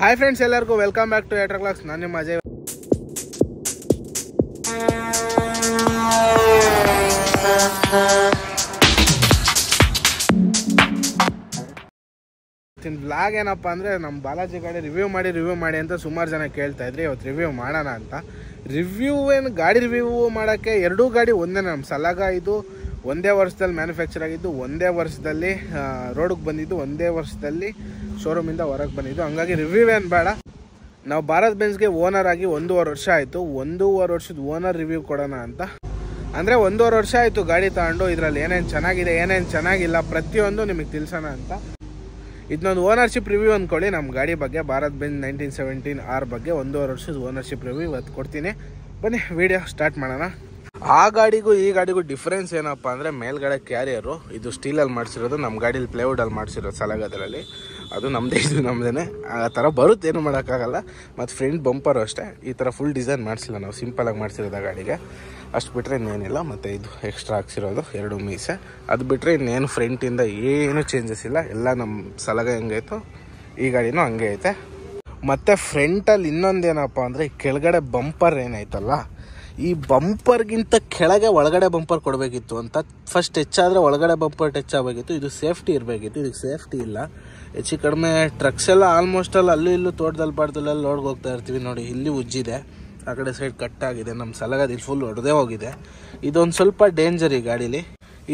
Hi friends, ಎಲ್ಲರಿಗೂ welcome back to ಏಟರ್ class. ನಾನು ನಿಮ್ಮ ಅಜಯ್. ಬ್ಲಾಗ್ ಏನಪ್ಪ ಅಂದರೆ ನಮ್ಮ ಬಾಲಾಜಿ ಗಾಡಿ ರಿವ್ಯೂ ಮಾಡಿ ಅಂತ ಸುಮಾರು ಜನ ಕೇಳ್ತಾ ಇದ್ರಿ. ಇವತ್ತು ರಿವ್ಯೂ ಮಾಡೋಣ ಅಂತ. ಗಾಡಿ ರಿವ್ಯೂ ಮಾಡೋಕ್ಕೆ ಎರಡೂ ಗಾಡಿ ಒಂದೇ. ನಮ್ಮ ಸಲಾಗ ಇದು ಒಂದೇ ವರ್ಷದಲ್ಲಿ ಮ್ಯಾನುಫ್ಯಾಕ್ಚರ್ ಆಗಿದ್ದು, ಒಂದೇ ವರ್ಷದಲ್ಲಿ ರೋಡಿಗೆ ಬಂದಿದ್ದು, ಒಂದೇ ವರ್ಷದಲ್ಲಿ ಶೋರೂಮಿಂದ ಹೊರಗೆ ಬಂದಿದ್ದು. ಹಂಗಾಗಿ ರಿವ್ಯೂ ಏನು ಬೇಡ. ನಾವು ಭಾರತ್ ಬೆನ್ಸ್ಗೆ ಓನರ್ ಆಗಿ 1.5 ವರ್ಷ ಆಯಿತು. 1.5 ವರ್ಷದ ಓನರ್ ರಿವ್ಯೂ ಕೊಡೋಣ ಅಂತ. ಅಂದರೆ 1.5 ವರ್ಷ ಆಯಿತು ಗಾಡಿ ತಗೊಂಡು. ಇದರಲ್ಲಿ ಏನೇನು ಚೆನ್ನಾಗಿದೆ, ಏನೇನು ಚೆನ್ನಾಗಿಲ್ಲ, ಪ್ರತಿಯೊಂದು ನಿಮಗೆ ತಿಳಿಸೋಣ ಅಂತ. ಇದನ್ನೊಂದು ಓನರ್ಶಿಪ್ ರಿವ್ಯೂ ಅಂದ್ಕೊಳ್ಳಿ. ನಮ್ಮ ಗಾಡಿ ಬಗ್ಗೆ, ಭಾರತ್ ಬೆನ್ಸ್ 1917 R ಬಗ್ಗೆ 1.5 ವರ್ಷದ ಓನರ್ಶಿಪ್ ರಿವ್ಯೂ ಇವತ್ತು ಕೊಡ್ತೀನಿ. ಬನ್ನಿ ವಿಡಿಯೋ ಸ್ಟಾರ್ಟ್ ಮಾಡೋಣ. ಆ ಗಾಡಿಗೂ ಈ ಗಾಡಿಗೂ ಡಿಫ್ರೆನ್ಸ್ ಏನಪ್ಪ ಅಂದರೆ, ಮೇಲ್ಗಡೆ ಕ್ಯಾರಿಯರು ಇದು ಸ್ಟೀಲಲ್ಲಿ ಮಾಡಿಸಿರೋದು, ನಮ್ಮ ಗಾಡೀಲಿ ಪ್ಲೇವುಡಲ್ಲಿ ಮಾಡಿಸಿರೋದು ಸಲಾಗದರಲ್ಲಿ. ಅದು ನಮ್ಮದೇ, ಇದು ನಮ್ಮದೇ. ಆ ಥರ ಬರುತ್ತೆ, ಏನು ಮಾಡೋಕ್ಕಾಗಲ್ಲ. ಮತ್ತು ಫ್ರಂಟ್ ಬಂಪರು ಅಷ್ಟೇ, ಈ ಥರ ಫುಲ್ ಡಿಸೈನ್ ಮಾಡಿಸಿಲ್ಲ ನಾವು, ಸಿಂಪಲಾಗಿ ಮಾಡಿಸಿರೋದು ಆ ಗಾಡಿಗೆ. ಅಷ್ಟು ಬಿಟ್ಟರೆ ಇನ್ನೇನಿಲ್ಲ. ಮತ್ತು ಇದು ಎಕ್ಸ್ಟ್ರಾ ಹಾಕ್ಸಿರೋದು 2 ಮೀಸೆ. ಅದು ಬಿಟ್ಟರೆ ಇನ್ನೇನು ಫ್ರಂಟಿಂದ ಏನೂ ಚೇಂಜಸ್ ಇಲ್ಲ. ಎಲ್ಲ ನಮ್ಮ ಸಲಾಗ ಹೆಂಗೈತೋ ಈ ಗಾಡಿನೂ ಹಂಗೆ ಐತೆ. ಮತ್ತು ಫ್ರಂಟಲ್ಲಿ ಇನ್ನೊಂದೇನಪ್ಪ ಅಂದರೆ, ಕೆಳಗಡೆ ಬಂಪರ್ ಏನೈತಲ್ಲ, ಈ ಬಂಪರ್ಗಿಂತ ಕೆಳಗೆ ಒಳಗಡೆ ಬಂಪರ್ ಕೊಡಬೇಕಿತ್ತು ಅಂತ. ಫಸ್ಟ್ ಟಚ್ ಆದರೆ ಒಳಗಡೆ ಬಂಪರ್ ಟಚ್ ಆಗಬೇಕಿತ್ತು. ಇದು ಸೇಫ್ಟಿ ಇರಬೇಕಿತ್ತು, ಇದಕ್ಕೆ ಸೇಫ್ಟಿ ಇಲ್ಲ. ಹೆಚ್ಚು ಕಡಿಮೆ ಟ್ರಕ್ಸ್ ಎಲ್ಲ ಆಲ್ಮೋಸ್ಟ್ ಅಲ್ಲೂ ಇಲ್ಲೂ ತೋಟದಲ್ಲಿ ಪಾಟದಲ್ಲೆಲ್ಲ ಲೋಡ್ಗೆ ಹೋಗ್ತಾ ಇರ್ತೀವಿ ನೋಡಿ. ಇಲ್ಲಿ ಉಜ್ಜಿದೆ, ಆ ಕಡೆ ಸೈಡ್ ಕಟ್ಟಾಗಿದೆ. ನಮ್ಮ ಸಲಾಗದ ಇಲ್ಲಿ ಫುಲ್ ಹೊಡೆದೇ ಹೋಗಿದೆ. ಇದೊಂದು ಸ್ವಲ್ಪ ಡೇಂಜರ್ ಈ ಗಾಡೀಲಿ.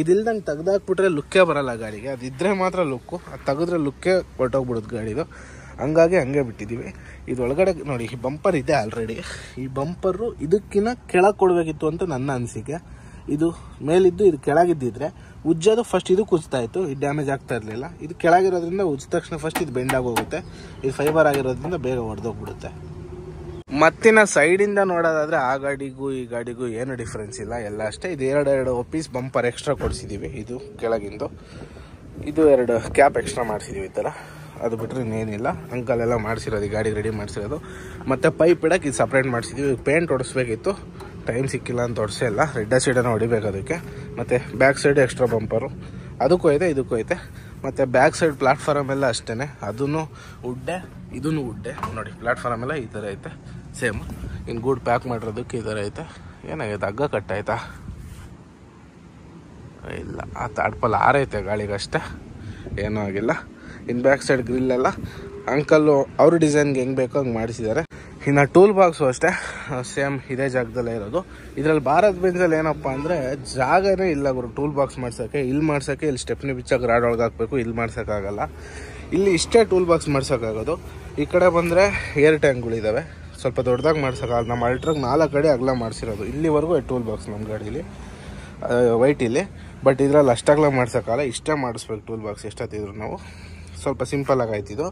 ಇದಿಲ್ದಂಗೆ ತೆಗ್ದಾಕ್ಬಿಟ್ರೆ ಲುಕ್ಕೇ ಬರೋಲ್ಲ ಗಾಡಿಗೆ. ಅದಿದ್ದರೆ ಮಾತ್ರ ಲುಕ್ಕು, ಅದು ತೆಗೆದ್ರೆ ಲುಕ್ಕೇ ಹೊರಟೋಗ್ಬಿಡುತ್ತೆ ಗಾಡಿದು. ಹಂಗಾಗಿ ಹಂಗೆ ಬಿಟ್ಟಿದ್ದೀವಿ. ಇದು ಒಳಗಡೆ ನೋಡಿ, ಈ ಬಂಪರ್ ಇದೆ ಆಲ್ರೆಡಿ. ಈ ಬಂಪರು ಇದಕ್ಕಿಂತ ಕೆಳಗೆ ಕೊಡಬೇಕಿತ್ತು ಅಂತ ನನ್ನ ಅನಿಸಿಕೆ. ಇದು ಮೇಲಿದ್ದು ಇದು ಕೆಳಗಿದ್ದಿದ್ರೆ ಉಜ್ಜೋದು ಫಸ್ಟ್ ಇದಕ್ಕೆ ಉಜ್ತಾ ಇತ್ತು, ಇದು ಡ್ಯಾಮೇಜ್ ಆಗ್ತಾ ಇರಲಿಲ್ಲ. ಇದು ಕೆಳಗಿರೋದ್ರಿಂದ ಉಜ್ಜಿದ ತಕ್ಷಣ ಫಸ್ಟ್ ಇದು ಬೆಂಡಾಗಿ ಹೋಗುತ್ತೆ. ಇದು ಫೈಬರ್ ಆಗಿರೋದ್ರಿಂದ ಬೇಗ ಹೊಡೆದೋಗ್ಬಿಡುತ್ತೆ. ಮತ್ತಿನ ಸೈಡಿಂದ ನೋಡೋದಾದರೆ ಆ ಗಾಡಿಗೂ ಈ ಗಾಡಿಗೂ ಏನು ಡಿಫ್ರೆನ್ಸ್ ಇಲ್ಲ, ಎಲ್ಲ ಅಷ್ಟೇ. ಇದು 2 ಪೀಸ್ ಬಂಪರ್ ಎಕ್ಸ್ಟ್ರಾ ಕೊಡಿಸಿದ್ದೀವಿ. ಇದು ಕೆಳಗಿಂದು, ಇದು 2 ಕ್ಯಾಪ್ ಎಕ್ಸ್ಟ್ರಾ ಮಾಡಿಸಿದ್ದೀವಿ ಈ ಥರ. ಅದು ಬಿಟ್ಟರೆ ಇನ್ನೇನಿಲ್ಲ. ಅಂಕಲೆಲ್ಲ ಮಾಡಿಸಿರೋದು, ಈ ಗಾಡಿಗೆ ರೆಡಿ ಮಾಡಿಸಿರೋದು. ಮತ್ತು ಪೈಪ್ ಇಡೋಕ್ಕೆ ಇದು ಸಪ್ರೇಟ್ ಮಾಡಿಸಿದ್ವಿ. ಪೇಂಟ್ ಹೊಡಿಸ್ಬೇಕಿತ್ತು, ಟೈಮ್ ಸಿಕ್ಕಿಲ್ಲ ಅಂತ ಹೊಡಿಸೇ ಇಲ್ಲ. ರೆಡ್ಡ ಸೈಡನ್ನು ಹೊಡಿಬೇಕು ಅದಕ್ಕೆ. ಮತ್ತು ಬ್ಯಾಕ್ ಸೈಡ್ ಎಕ್ಸ್ಟ್ರಾ ಬಂಪರು ಅದಕ್ಕೂ ಐತೆ, ಇದಕ್ಕೂ ಐತೆ. ಮತ್ತು ಬ್ಯಾಕ್ ಸೈಡ್ ಪ್ಲಾಟ್ಫಾರಮ್ ಎಲ್ಲ ಅಷ್ಟೇ, ಅದೂ ಉಡ್ಡೆ, ಇದೂ ಉಡ್ಡೆ ನೋಡಿ. ಪ್ಲಾಟ್ಫಾರಮ್ ಎಲ್ಲ ಈ ಥರ ಐತೆ ಸೇಮ್. ಇನ್ನು ಗೂಡ್ ಪ್ಯಾಕ್ ಮಾಡಿರೋದಕ್ಕೆ ಈ ಥರ ಐತೆ. ಏನಾಗೈತೆ, ಹಗ್ಗ ಕಟ್ಟಾಯ್ತಾ? ಇಲ್ಲ, ಆ ತಾಡ್ಪಲ್ ಆರೈತೆ ಗಾಳಿಗಷ್ಟೇ, ಏನೂ ಆಗಿಲ್ಲ. ಇನ್ನು ಬ್ಯಾಕ್ ಸೈಡ್ ಗ್ರಿಲ್ಲೆಲ್ಲ ಅಂಕಲ್ಲು ಅವ್ರ ಡಿಸೈನ್ಗೆ ಹೆಂಗೆ ಬೇಕೋ ಹಂಗೆ ಮಾಡಿಸಿದ್ದಾರೆ. ಇನ್ನು ಟೂಲ್ ಬಾಕ್ಸು ಅಷ್ಟೇ ಸೇಮ್ ಇದೇ ಜಾಗದಲ್ಲೇ ಇರೋದು. ಇದರಲ್ಲಿ ಭಾರತ್ ಬೆನ್ಸಲ್ಲಿ ಏನಪ್ಪ ಅಂದರೆ, ಜಾಗನೇ ಇಲ್ಲ ಗುರು ಟೂಲ್ ಬಾಕ್ಸ್ ಮಾಡ್ಸೋಕ್ಕೆ. ಇಲ್ಲಿ ಮಾಡ್ಸೋಕ್ಕೆ ಇಲ್ಲಿ ಸ್ಟೆಪ್ನಿ ಬಿಚ್ಚಾಗ ರಾಡ್ ಒಳಗೆ ಹಾಕಬೇಕು, ಇಲ್ಲಿ ಮಾಡ್ಸೋಕ್ಕಾಗಲ್ಲ. ಇಲ್ಲಿ ಇಷ್ಟೇ ಟೂಲ್ ಬಾಕ್ಸ್ ಮಾಡ್ಸೋಕ್ಕಾಗೋದು. ಈ ಕಡೆ ಬಂದರೆ ಏರ್ ಟ್ಯಾಂಕ್ಗಳಿದ್ದಾವೆ, ಸ್ವಲ್ಪ ದೊಡ್ಡದಾಗಿ ಮಾಡ್ಸೋಕ್ಕಾಗಲ್ಲ. ನಮ್ಮ ಅಲ್ಟ್ರಾಗೆ 4 ಕಡೆ ಅಗಲ ಮಾಡಿಸಿರೋದು. ಇಲ್ಲಿವರೆಗೂ ಟೂಲ್ ಬಾಕ್ಸ್ ನಮ್ಮ ಗಾಡೀಲಿ ವೈಟಿಲಿ. ಬಟ್ ಇದರಲ್ಲಿ ಅಷ್ಟಾಗಲ ಮಾಡ್ಸೋಕ್ಕಾಗಲ್ಲ, ಇಷ್ಟೇ ಮಾಡಿಸ್ಬೇಕು ಟೂಲ್ ಬಾಕ್ಸ್ ಎಷ್ಟೊತ್ತಿದ್ರು ನಾವು. ಸ್ವಲ್ಪ ಸಿಂಪಲಾಗಿ ಆಯ್ತಿದ್ದು.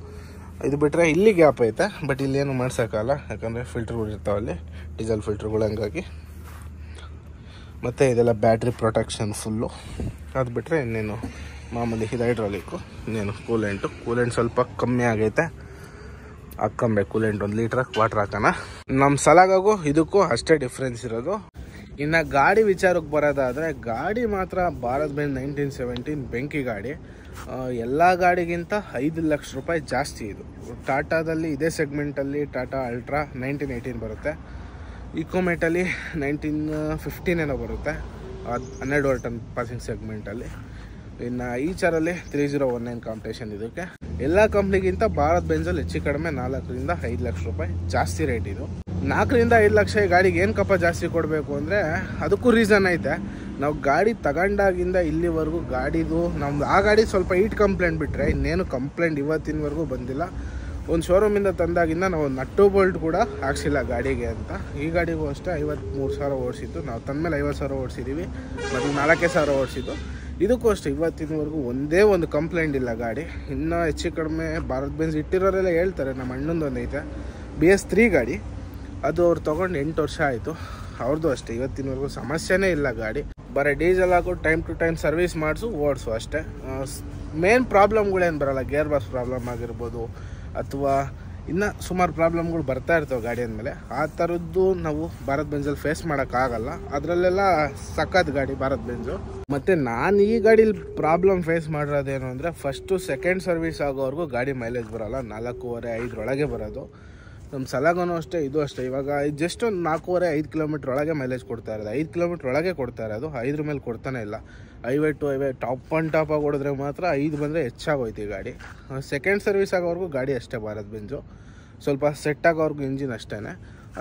ಇದು ಬಿಟ್ಟರೆ ಇಲ್ಲಿ ಗ್ಯಾಪ್ ಐತೆ, ಬಟ್ ಇಲ್ಲೇನು ಮಾಡ್ಸೋಕ್ಕಾಗಲ್ಲ, ಯಾಕಂದರೆ ಫಿಲ್ಟ್ರ್ಗಳು ಇರ್ತಾವಲ್ಲಿ, ಡೀಸೆಲ್ ಫಿಲ್ಟ್ರ್ಗಳು ಹಂಗಾಗಿ. ಮತ್ತು ಇದೆಲ್ಲ ಬ್ಯಾಟ್ರಿ ಪ್ರೊಟೆಕ್ಷನ್ ಫುಲ್ಲು. ಅದು ಬಿಟ್ಟರೆ ಇನ್ನೇನು ಮಾಮೂಲಿ ಇದು ಹೈಡ್ರಾಲಿಕ್ಕು. ಇನ್ನೇನು ಕೂಲೆಂಟ್ ಸ್ವಲ್ಪ ಕಮ್ಮಿ ಆಗೈತೆ, ಹಾಕ್ಕೊಬೇಕು ಕೂಲೆಂಟ್. 1 ಲೀಟ್ರ್ ವಾಟ್ರ್ ಹಾಕೋಣ. ನಮ್ಮ ಸಲಾಗಾಗೂ ಇದಕ್ಕೂ ಅಷ್ಟೇ ಡಿಫ್ರೆನ್ಸ್ ಇರೋದು. ಇನ್ನು ಗಾಡಿ ವಿಚಾರಕ್ಕೆ ಬರೋದಾದರೆ, ಗಾಡಿ ಮಾತ್ರ ಭಾರತ್ ಬೆನ್ಸ್ 1917 ಬೆಂಕಿ ಗಾಡಿ. ಎಲ್ಲ ಗಾಡಿಗಿಂತ 5 ಲಕ್ಷ ರೂಪಾಯಿ ಜಾಸ್ತಿ ಇದು. ಟಾಟಾದಲ್ಲಿ ಇದೇ ಸೆಗ್ಮೆಂಟಲ್ಲಿ ಟಾಟಾ ಅಲ್ಟ್ರಾ 1918 ಬರುತ್ತೆ. ಇಕೋಮೆಟಲ್ಲಿ 1915 ಏನೋ ಬರುತ್ತೆ, ಅದು 12 ಟನ್ ಪಾಸಿಂಗ್ ಸೆಗ್ಮೆಂಟಲ್ಲಿ. ಇನ್ನು ಈ ಚಾರಲ್ಲಿ 3019 ಕಾಂಪಿಟೇಷನ್. ಇದಕ್ಕೆ ಎಲ್ಲ ಕಂಪ್ನಿಗಿಂತ ಭಾರತ್ ಬೆನ್ಸಲ್ಲಿ ಹೆಚ್ಚು ಕಡಿಮೆ 4 ರಿಂದ 5 ಲಕ್ಷ ರೂಪಾಯಿ ಜಾಸ್ತಿ ರೇಟ್ ಇದು. 4 ರಿಂದ 5 ಲಕ್ಷ ಈ ಗಾಡಿಗೆ ಏನು ಕಪ್ಪ ಜಾಸ್ತಿ ಕೊಡಬೇಕು ಅಂದರೆ, ಅದಕ್ಕೂ ರೀಸನ್ ಐತೆ. ನಾವು ಗಾಡಿ ತಗೊಂಡಾಗಿಂದ ಇಲ್ಲಿವರೆಗೂ ಗಾಡಿದು ನಮ್ದು ಆ ಗಾಡಿ ಸ್ವಲ್ಪ ಹೀಟ್ ಕಂಪ್ಲೇಂಟ್ ಬಿಟ್ಟರೆ ಇನ್ನೇನು ಕಂಪ್ಲೇಂಟ್ ಇವತ್ತಿನವರೆಗೂ ಬಂದಿಲ್ಲ. ಒಂದು ಶೋರೂಮಿಂದ ತಂದಾಗಿಂದ ನಾವು ನಟ್ಟು ಬೋಲ್ಟ್ ಕೂಡ ಹಾಕ್ಸಿಲ್ಲ ಗಾಡಿಗೆ ಅಂತ. ಈ ಗಾಡಿಗೂ ಅಷ್ಟೇ 53,000 ಓಡಿಸಿದ್ದು. ನಾವು ತಂದಮೇಲೆ 50,000 ಓಡಿಸಿದ್ದೀವಿ, ಮತ್ತು 4,000 ಓಡಿಸಿದ್ದು. ಇದಕ್ಕೂ ಅಷ್ಟೇ ಇವತ್ತಿನವರೆಗೂ ಒಂದೇ ಒಂದು ಕಂಪ್ಲೇಂಟ್ ಇಲ್ಲ ಗಾಡಿ. ಇನ್ನೂ ಹೆಚ್ಚು ಕಡಿಮೆ ಭಾರತ್ ಬೆನ್ಸ್ ಇಟ್ಟಿರೋರೆಲ್ಲ ಹೇಳ್ತಾರೆ. ನಮ್ಮ ಅಣ್ಣಂದೊಂದು ಐತೆ BS3 ಗಾಡಿ, ಅದು ಅವ್ರು ತೊಗೊಂಡು 8 ವರ್ಷ ಆಯಿತು. ಅವ್ರದ್ದು ಅಷ್ಟೇ ಇವತ್ತಿನವರೆಗೂ ಸಮಸ್ಯೆನೇ ಇಲ್ಲ ಗಾಡಿ. ಬರೀ ಡೀಸೆಲ್ ಹಾಕೋ, ಟೈಮ್ ಟು ಟೈಮ್ ಸರ್ವಿಸ್ ಮಾಡಿಸು, ಓಡಿಸು ಅಷ್ಟೇ. ಮೇನ್ ಪ್ರಾಬ್ಲಮ್ಗಳೇನು ಬರೋಲ್ಲ. ಗೇರ್ ಬಾಕ್ಸ್ ಪ್ರಾಬ್ಲಮ್ ಆಗಿರ್ಬೋದು, ಅಥವಾ ಇನ್ನು ಸುಮಾರು ಪ್ರಾಬ್ಲಮ್ಗಳು ಬರ್ತಾ ಇರ್ತವೆ ಗಾಡಿ ಅಂದಮೇಲೆ. ಆ ಥರದ್ದು ನಾವು ಭಾರತ್ ಬೆಂಜಲ್ಲಿ ಫೇಸ್ ಮಾಡೋಕ್ಕಾಗಲ್ಲ. ಅದರಲ್ಲೆಲ್ಲ ಸಖತ್ ಗಾಡಿ ಭಾರತ್ ಬೆಂಜು. ಮತ್ತು ನಾನು ಈ ಗಾಡೀಲಿ ಪ್ರಾಬ್ಲಮ್ ಫೇಸ್ ಮಾಡಿರೋದೇನು ಅಂದರೆ, ಫಸ್ಟು ಸೆಕೆಂಡ್ ಸರ್ವಿಸ್ ಆಗೋವರೆಗೂ ಗಾಡಿ ಮೈಲೇಜ್ ಬರೋಲ್ಲ, 4.5 ಒಳಗೆ ಬರೋದು. ನಮ್ಮ ಸಲಾಗನೂ ಅಷ್ಟೇ, ಇದು ಅಷ್ಟೇ. ಇವಾಗ ಜಸ್ಟ್ ಒಂದು 4.5 ಕಿಲೋಮೀಟ್ರ್ ಒಳಗೆ ಮೈಲೇಜ್ ಕೊಡ್ತಾ ಇರೋದು, 5 ಕಿಲೋಮೀಟ್ರ್ ಒಳಗೆ ಕೊಡ್ತಾ ಇರೋದು. 5 ಮೇಲೆ ಕೊಡ್ತಾನೆ ಇಲ್ಲ. ಹೈವೇ ಟು ಹೈವೇ ಟಾಪ್ ಆಗಿ ಹೊಡೆದ್ರೆ ಮಾತ್ರ 5 ಬಂದರೆ ಹೆಚ್ಚಾಗೋಯ್ತು ಈ ಗಾಡಿ. ಸೆಕೆಂಡ್ ಸರ್ವಿಸ್ ಆಗೋವರೆಗೂ ಗಾಡಿ ಅಷ್ಟೇ ಭಾರತ್ ಬೆಂಜು. ಸ್ವಲ್ಪ ಸೆಟ್ ಆಗೋವರೆಗೂ ಇಂಜಿನ್ ಅಷ್ಟೇ.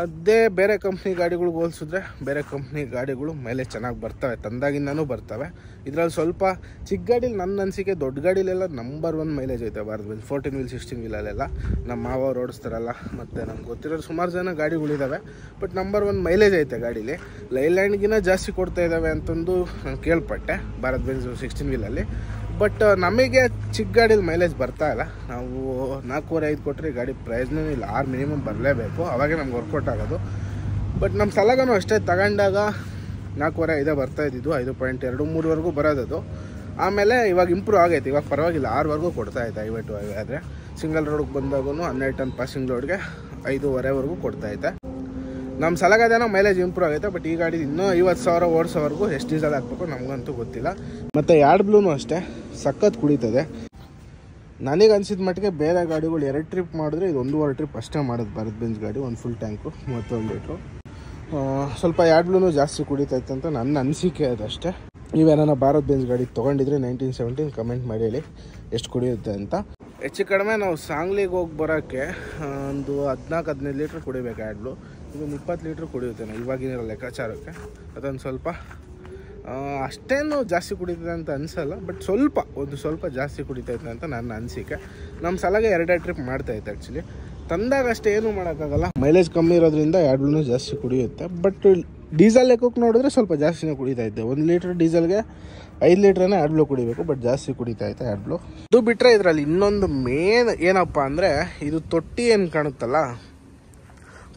ಅದೇ ಬೇರೆ ಕಂಪ್ನಿ ಗಾಡಿಗಳಿಗೆ ಹೋಲಿಸಿದ್ರೆ ಬೇರೆ ಕಂಪ್ನಿ ಗಾಡಿಗಳು ಮೈಲೇಜ್ ಚೆನ್ನಾಗಿ ಬರ್ತವೆ, ತಂದಾಗಿಂದನೂ ಬರ್ತವೆ. ಇದರಲ್ಲಿ ಸ್ವಲ್ಪ ಚಿಕ್ಕ ಗಾಡೀಲಿ ನನ್ನ ಅನಿಸಿಕೆ, ದೊಡ್ಡ ಗಾಡೀಲೆಲ್ಲ ನಂಬರ್ 1 ಮೈಲೇಜ್ ಐತೆ ಭಾರತ್ ಬೆಂಜ್. 14 ವೀಲ್ 16 ವೀಲಲ್ಲೆಲ್ಲ ನಮ್ಮ ಮಾವರು ಓಡಿಸ್ತಾರಲ್ಲ, ಮತ್ತು ನಮ್ಗೆ ಗೊತ್ತಿರೋರು ಸುಮಾರು ಜನ ಗಾಡಿಗಳಿದ್ದಾವೆ. ಬಟ್ ನಂಬರ್ 1 ಮೈಲೇಜ್ ಐತೆ ಗಾಡೀಲಿ. ಲೈಲ್ಯಾಂಡ್ಗಿನ ಜಾಸ್ತಿ ಕೊಡ್ತಾ ಇದ್ದಾವೆ ಅಂತಂದು ನಾನು ಕೇಳ್ಪಟ್ಟೆ ಭಾರತ್ ಬೆಂಜ್ 16 ವೀಲಲ್ಲಿ. ಬಟ್ ನಮಗೆ ಚಿಕ್ಕ ಗಾಡೀಲಿ ಮೈಲೇಜ್ ಬರ್ತಾ ಇಲ್ಲ. ನಾವು 4.5 ಕೊಟ್ಟರೆ ಈ ಗಾಡಿ ಪ್ರಯೋಜನ ಇಲ್ಲ, 6 ಮಿನಿಮಮ್ ಬರಲೇಬೇಕು, ಅವಾಗೇ ನಮ್ಗೆ ವರ್ಕೌಟ್ ಆಗೋದು. ಬಟ್ ನಮ್ಮ ಸಲಾಗನೂ ಅಷ್ಟೇ, ತಗೊಂಡಾಗ 4.5 ಬರ್ತಾ ಇದ್ದಿದ್ದು, 5.23ವರೆಗೂ ಬರೋದದು. ಆಮೇಲೆ ಇವಾಗ ಇಂಪ್ರೂವ್ ಆಗೈತೆ, ಇವಾಗ ಪರವಾಗಿಲ್ಲ, 6ವರೆಗೂ ಕೊಡ್ತಾ ಐತೆ ಹೈವೇ ಟು ಹೈವೇ. ಆದರೆ ಸಿಂಗಲ್ ರೋಡ್ಗೆ ಬಂದಾಗೂ 12 ಟನ್ ಪಾಸಿಂಗ್ ಲೋಡ್ಗೆ 5.5ವರೆಗೂ ಕೊಡ್ತಾಯಿದೆ. ನಮ್ಮ ಸಲಾಗದೇನೋ ಮೈಲೇಜ್ ಇಂಪ್ರೂವ್ ಆಗೈತೆ. ಬಟ್ ಈ ಗಾಡಿ ಇನ್ನೂ 50,000 ಓಡಿಸೋವರೆಗೂ ಎಷ್ಟು ಡೀಸೆಲ್ ಹಾಕ್ಬೇಕು ನಮಗಂತೂ ಗೊತ್ತಿಲ್ಲ. ಮತ್ತು ಯಾರ್ಡ್ ಬ್ಲೂನು ಅಷ್ಟೇ ಸಖತ್ ಕುಡಿತದೆ. ನನಗೆ ಅನಿಸಿದ ಮಟ್ಟಿಗೆ ಬೇರೆ ಗಾಡಿಗಳು 2 ಟ್ರಿಪ್ ಮಾಡಿದ್ರೆ ಇದು 1.5 ಟ್ರಿಪ್ ಅಷ್ಟೇ ಮಾಡೋದು ಭಾರತ್ ಬೆಂಜ್ ಗಾಡಿ. ಒಂದು ಫುಲ್ ಟ್ಯಾಂಕು 31 ಲೀಟ್ರು. ಸ್ವಲ್ಪ ಯಾರ್ಡ್ ಬ್ಲೂನು ಜಾಸ್ತಿ ಕುಡಿತೈತೆ ಅಂತ ನನ್ನ ಅನಿಸಿಕೆ ಅದಷ್ಟೇ. ನೀವೇನಾರ ಭಾರತ್ ಬೆಂಜ್ ಗಾಡಿ ತೊಗೊಂಡಿದ್ರೆ 1917 ಕಮೆಂಟ್ ಮಾಡಿ ಹೇಳಿ ಎಷ್ಟು ಕುಡಿಯುತ್ತೆ ಅಂತ. ಹೆಚ್ಚು ಕಡಿಮೆ ನಾವು ಸಾಂಗ್ಲಿಗೆ ಹೋಗಿ ಬರೋಕ್ಕೆ ಒಂದು 14-15 ಲೀಟ್ರ್ ಕುಡಿಬೇಕು ಯಾರ್ಡ್ ಬ್ಲೂ. ಇದೊಂದು 20 ಲೀಟ್ರ್ ಕುಡಿಯುತ್ತೆ ನಾವು ಇವಾಗಿನ ಲೆಕ್ಕಾಚಾರಕ್ಕೆ. ಅದೊಂದು ಸ್ವಲ್ಪ ಅಷ್ಟೇನು ಜಾಸ್ತಿ ಕುಡಿತದೆ ಅಂತ ಅನಿಸಲ್ಲ, ಬಟ್ ಸ್ವಲ್ಪ ಜಾಸ್ತಿ ಕುಡಿತೈತೆ ಅಂತ ನನ್ನ ಅನಿಸಿಕೆ. ನಮ್ಮ ಸಲಾಗೆ 2 ಟ್ರಿಪ್ ಮಾಡ್ತಾಯಿತ್ತು ಆ್ಯಕ್ಚುಲಿ. ತಂದಾಗ ಅಷ್ಟೇ ಏನೂ ಮಾಡೋಕ್ಕಾಗಲ್ಲ, ಮೈಲೇಜ್ ಕಮ್ಮಿ ಇರೋದ್ರಿಂದ ಯಾರ್ಡ್ ಬ್ಲೂನು ಜಾಸ್ತಿ ಕುಡಿಯುತ್ತೆ. ಬಟ್ ಡೀಸೆಲ್ ಲೆಕ್ಕಕ್ಕೆ ನೋಡಿದ್ರೆ ಸ್ವಲ್ಪ ಜಾಸ್ತಿನೇ ಕುಡಿತೈತೆ. 1 ಲೀಟ್ರ್ ಡೀಸೆಲ್ಗೆ 5 ಲೀಟ್ರನ್ನೇ ಯಾರ್ಡ್ ಬ್ಲೂ ಕುಡಿಬೇಕು, ಬಟ್ ಜಾಸ್ತಿ ಕುಡಿತೈತೆ ಯಾರ್ಡ್ ಬ್ಲೂ. ಇದು ಬಿಟ್ಟರೆ ಇದರಲ್ಲಿ ಇನ್ನೊಂದು ಮೇನ್ ಏನಪ್ಪ ಅಂದರೆ, ಇದು ತೊಟ್ಟಿ ಏನು ಕಾಣುತ್ತಲ್ಲ,